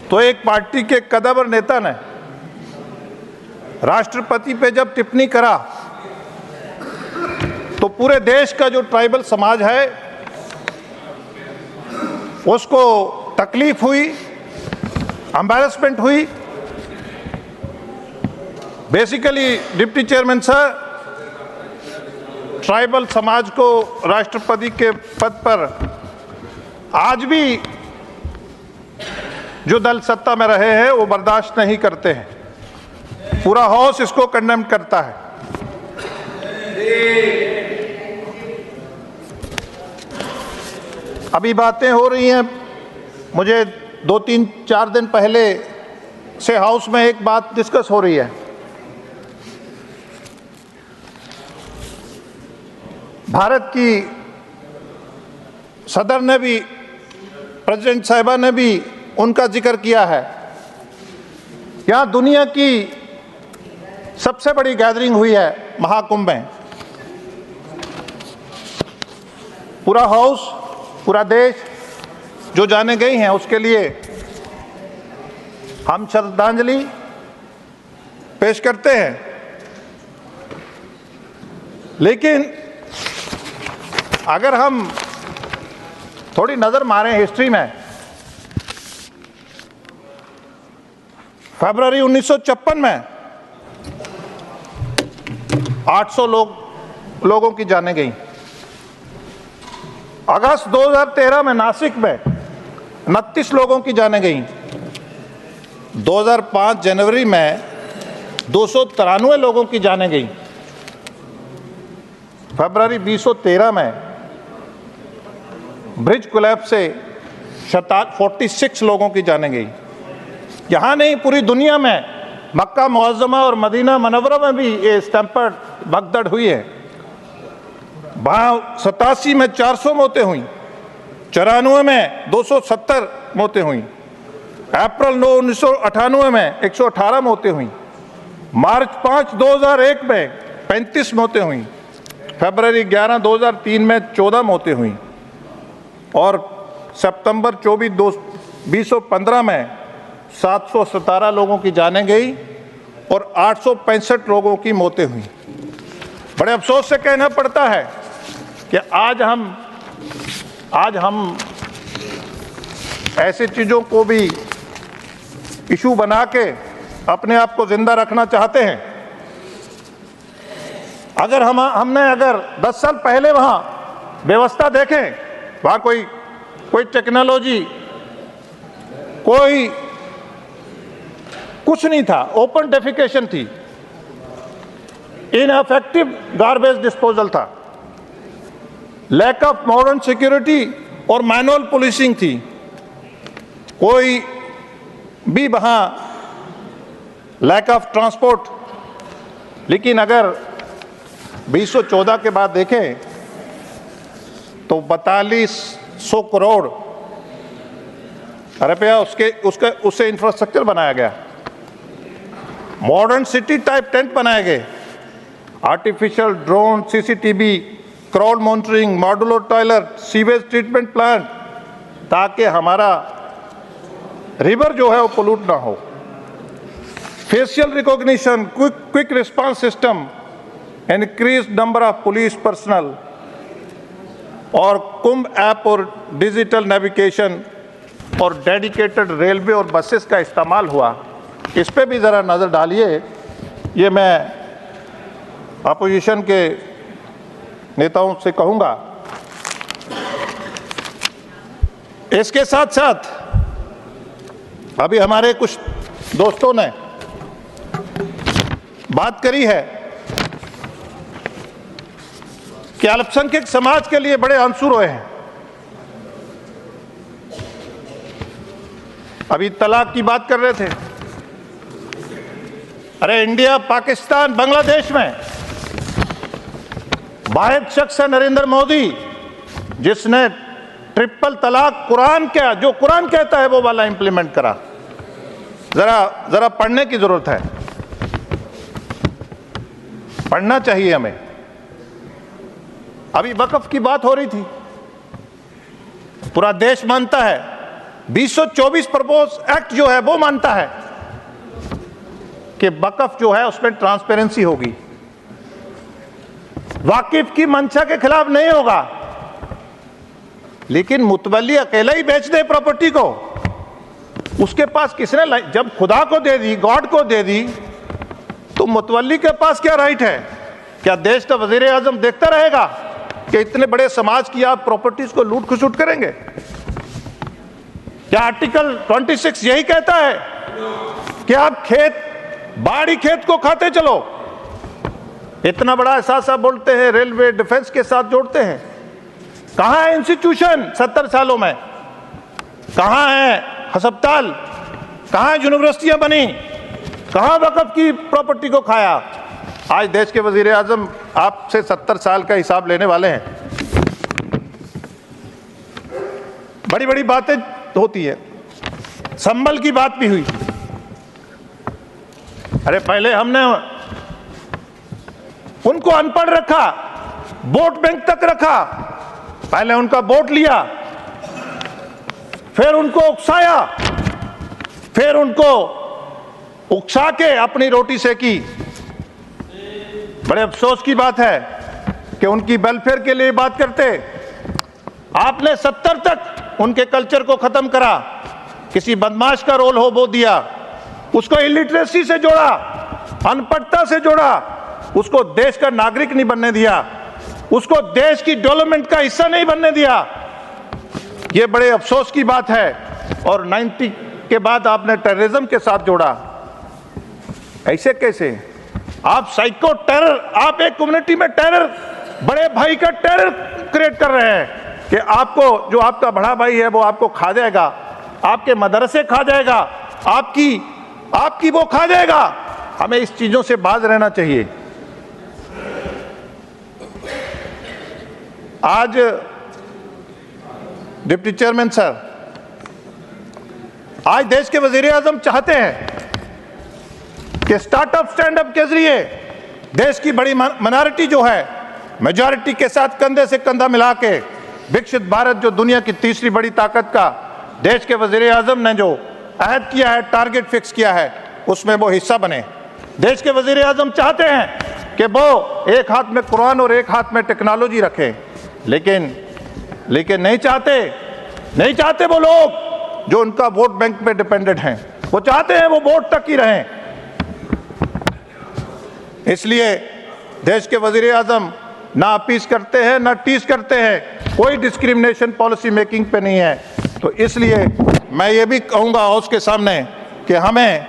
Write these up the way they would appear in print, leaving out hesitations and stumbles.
तो एक पार्टी के कद्दावर नेता ने राष्ट्रपति पे जब टिप्पणी करा तो पूरे देश का जो ट्राइबल समाज है उसको तकलीफ हुई, एम्बैरेसमेंट हुई। Basically deputy chairman sir, tribal समाज को राष्ट्रपति के पद पर आज भी जो दल सत्ता में रहे हैं वो बर्दाश्त नहीं करते हैं। पूरा हाउस इसको कंडेम करता है। अभी बातें हो रही हैं, मुझे 2-3-4 दिन पहले से हाउस में एक बात डिस्कस हो रही है। भारत की सदर ने भी, प्रेसिडेंट साहिबा ने भी उनका जिक्र किया है। यहाँ दुनिया की सबसे बड़ी गैदरिंग हुई है महाकुंभ में। पूरा हाउस, पूरा देश जो जाने गई हैं उसके लिए हम श्रद्धांजलि पेश करते हैं। लेकिन अगर हम थोड़ी नज़र मारें हिस्ट्री में, फरवरी 1956 में 800 लोगों की जानें गई। अगस्त 2013 में नासिक में 29 लोगों की जानें गई। 2005 जनवरी में 293 लोगों की जानें गई। फरवरी 2013 में ब्रिज कोलैप्स से 46 लोगों की जानें गई। यहाँ नहीं, पूरी दुनिया में मक्का मुअज़्ज़मा और मदीना मनव्वरा में भी ये स्टैम्पर्ड भगदड़ हुई है। वहाँ 87 में 400 मौतें हुई, 94 में 270 मौतें हुई, अप्रैल 9 1998 में 118 मौतें हुई, मार्च 5 2001 में 35 मौतें हुई, फरवरी 11 2003 में 14 मौतें हुई और सितंबर 24 2015 में 717 लोगों की जानें गई और 865 लोगों की मौतें हुई। बड़े अफसोस से कहना पड़ता है कि आज हम ऐसी चीज़ों को भी इशू बना के अपने आप को जिंदा रखना चाहते हैं। अगर हमने 10 साल पहले वहाँ व्यवस्था देखें, वहाँ कोई टेक्नोलॉजी, कोई कुछ नहीं था, ओपन डेफिकेशन थी, इनएफेक्टिव गार्बेज डिस्पोजल था, लैक ऑफ मॉडर्न सिक्योरिटी और मैनुअल पुलिसिंग थी, कोई भी वहाँ लैक ऑफ ट्रांसपोर्ट। लेकिन अगर 2014 के बाद देखें तो 4200 करोड़ रुपया उससे इंफ्रास्ट्रक्चर बनाया गया, मॉडर्न सिटी टाइप टेंट बनाए गए, artificial drone, CCTV, crowd monitoring, modular toilet, sewage treatment plant, ताकि हमारा रिवर जो है वो पोल्यूट ना हो, facial recognition, quick response system, increase number of police personal और कुंभ ऐप और डिजिटल नेविगेशन और डेडिकेटेड रेलवे और बसेस का इस्तेमाल हुआ। इस पे भी ज़रा नज़र डालिए। ये मैं अपोजिशन के नेताओं से कहूँगा। इसके साथ साथ अभी हमारे कुछ दोस्तों ने बात करी है कि अल्पसंख्यक समाज के लिए बड़े आंसू रोए हैं। अभी तलाक की बात कर रहे थे। अरे इंडिया, पाकिस्तान, बांग्लादेश में वाहिद शख्स है नरेंद्र मोदी जिसने ट्रिपल तलाक जो कुरान कहता है वो वाला इंप्लीमेंट करा। जरा पढ़ने की जरूरत है, पढ़ना चाहिए हमें। अभी वक्फ की बात हो रही थी। पूरा देश मानता है 2024 प्रपोज एक्ट जो है वो मानता है कि वक्फ जो है उसमें ट्रांसपेरेंसी होगी, वाकिफ की मंशा के खिलाफ नहीं होगा। लेकिन मुतवल्ली अकेला ही बेच दे प्रॉपर्टी को, उसके पास किसने, जब खुदा को दे दी, गॉड को दे दी, तो मुतवल्ली के पास क्या राइट है? क्या देश का वजीर आजम देखता रहेगा कि इतने बड़े समाज की आप प्रॉपर्टीज को लूट खसूट करेंगे? क्या आर्टिकल 26 यही कहता है कि आप बाड़ी खेत को खाते चलो? इतना बड़ा एहसास आप बोलते हैं रेलवे डिफेंस के साथ जोड़ते हैं। कहां है इंस्टीट्यूशन 70 सालों में? कहां है अस्पताल? कहां यूनिवर्सिटियां बनी? कहां वक्फ की प्रॉपर्टी को खाया? आज देश के वजीर आजम आपसे 70 साल का हिसाब लेने वाले हैं। बड़ी बड़ी बातें होती है, संभल की बात भी हुई। अरे पहले हमने उनको अनपढ़ रखा, वोट बैंक तक रखा, पहले उनका वोट लिया, फिर उनको उकसाया, फिर उनको उकसा के अपनी रोटी सेकी। बड़े अफसोस की बात है कि उनकी वेलफेयर के लिए बात करते, आपने 70 तक उनके कल्चर को खत्म करा। किसी बदमाश का रोल हो वो दिया, उसको इलिटरेसी से जोड़ा, अनपढ़ता से जोड़ा, उसको देश का नागरिक नहीं बनने दिया, उसको देश की डेवलपमेंट का हिस्सा नहीं बनने दिया। ये बड़े अफसोस की बात है। और 90 के बाद आपने टेररिज्म के साथ जोड़ा। ऐसे कैसे? आप साइको टेरर, आप एक कम्युनिटी में टेरर, बड़े भाई का टेरर क्रिएट कर रहे हैं कि आपको, जो आपका बड़ा भाई है वो आपको खा जाएगा, आपके मदरसे खा जाएगा, आपकी वो खा जाएगा। हमें इस चीजों से बाज रहना चाहिए। आज डिप्टी चेयरमैन सर, आज देश के वजीर आजम चाहते हैं कि स्टार्टअप स्टैंड अप के जरिए देश की बड़ी माइनॉरिटी जो है मेजॉरिटी के साथ कंधे से कंधा मिला के विकसित भारत, जो दुनिया की तीसरी बड़ी ताकत का देश के वजीर आजम ने जो अहद किया है, टारगेट फिक्स किया है, उसमें वो हिस्सा बने। देश के वजीर आजम चाहते हैं कि वो एक हाथ में कुरान और एक हाथ में टेक्नोलॉजी रखें, लेकिन नहीं चाहते वो लोग जो उनका वोट बैंक पे डिपेंडेंट हैं। वो चाहते हैं वो वोट तक ही रहें। इसलिए देश के वजीर आजम ना अपीस करते हैं ना टीस करते हैं, कोई डिस्क्रिमिनेशन पॉलिसी मेकिंग पे नहीं है। तो इसलिए मैं ये भी कहूँगा हाउस के सामने कि हमें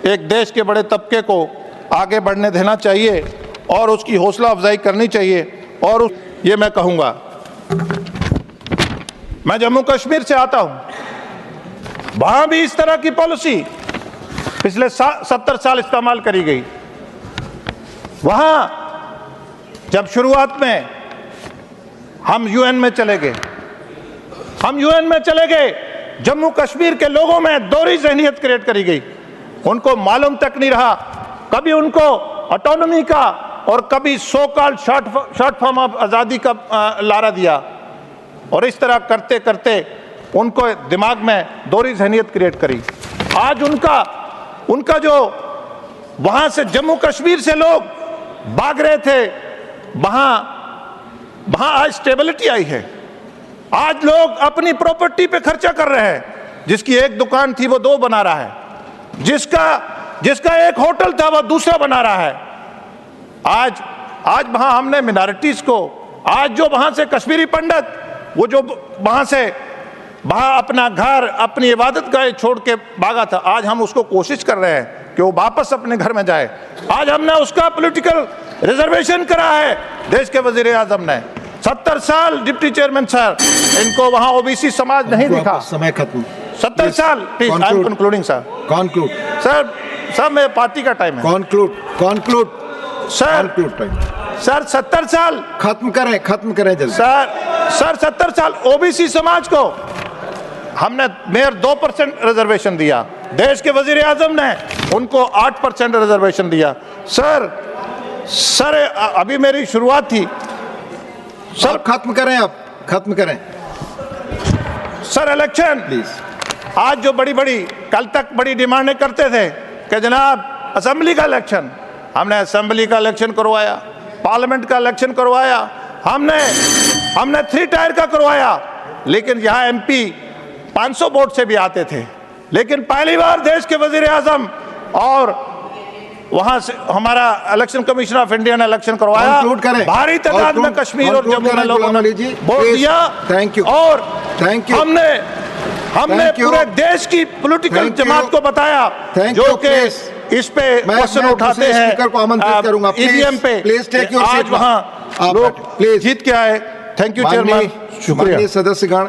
एक देश के बड़े तबके को आगे बढ़ने देना चाहिए और उसकी हौसला अफजाई करनी चाहिए। और ये मैं कहूँगा, मैं जम्मू कश्मीर से आता हूँ, वहाँ भी इस तरह की पॉलिसी पिछले 70 साल इस्तेमाल करी गई। वहाँ जब शुरुआत में हम यूएन में चले गए, जम्मू कश्मीर के लोगों में दोहरी ज़हनियत क्रिएट करी गई। उनको मालूम तक नहीं रहा, कभी उनको ऑटोनॉमी का और कभी so called short form of आज़ादी का लारा दिया। और इस तरह करते करते उनको दिमाग में दोहरी ज़हनियत क्रिएट करी। आज उनका जो वहाँ से जम्मू कश्मीर से लोग भाग रहे थे, वहाँ आज स्टेबिलिटी आई है। आज लोग अपनी प्रॉपर्टी पे खर्चा कर रहे हैं। जिसकी एक दुकान थी वो 2 बना रहा है, जिसका एक होटल था वो दूसरा बना रहा है। आज वहाँ हमने मिनॉरिटीज को, आज जो वहाँ से कश्मीरी पंडित, वो जो वहाँ अपना घर, अपनी इबादत गाह छोड़ के भागा था, आज हम उसको कोशिश कर रहे हैं कि वो वापस अपने घर में जाए। आज हमने उसका पॉलिटिकल रिजर्वेशन करा है देश के वजीर आजम ने। 70 साल डिप्टी चेयरमैन सर, इनको वहाँ ओबीसी समाज नहीं दिखा। समय खत्म। 70 साल। Please, I am concluding sir. Conclude sir मेरे पार्टी का टाइम है। कंक्लूड सर 70 साल खत्म करें जल्दी। सर 70 साल ओबीसी समाज को हमने मेयर 2% रिजर्वेशन दिया, देश के वजीर आजम ने उनको 8% रिजर्वेशन दिया। सर अभी मेरी शुरुआत थी सर। खत्म करें। सर इलेक्शन, प्लीज आज जो बड़ी बड़ी कल तक बड़ी डिमांडें करते थे कि जनाब असेंबली का इलेक्शन, हमने असेंबली का इलेक्शन करवाया, पार्लियामेंट का इलेक्शन करवाया, हमने 3 टायर का करवाया, लेकिन यहाँ एमपी 500 वोट से भी आते थे। लेकिन पहली बार देश के वजीर आजम और वहां से हमारा इलेक्शन कमीशन ऑफ इंडिया ने इलेक्शन करवाया, Conclude करें। भारी तादाद में कश्मीर और जम्मू में लोगों ने वोट दिया। Thank you. और Thank you. हमने Thank you. पूरे देश की पॉलिटिकल Thank you. जमात को बताया, Thank जो you, कि please. इस पे मैं क्वेश्चन उठाते दूसरे हैं स्पीकर को आमंत्रित करूंगा। Please, ईवीएम पे, please take your आज seat. वहां आप लोग बैठे, please. जीत के आए। थैंक यू चेयरमैन, शुक्रिया। माननीय सदस्यगण,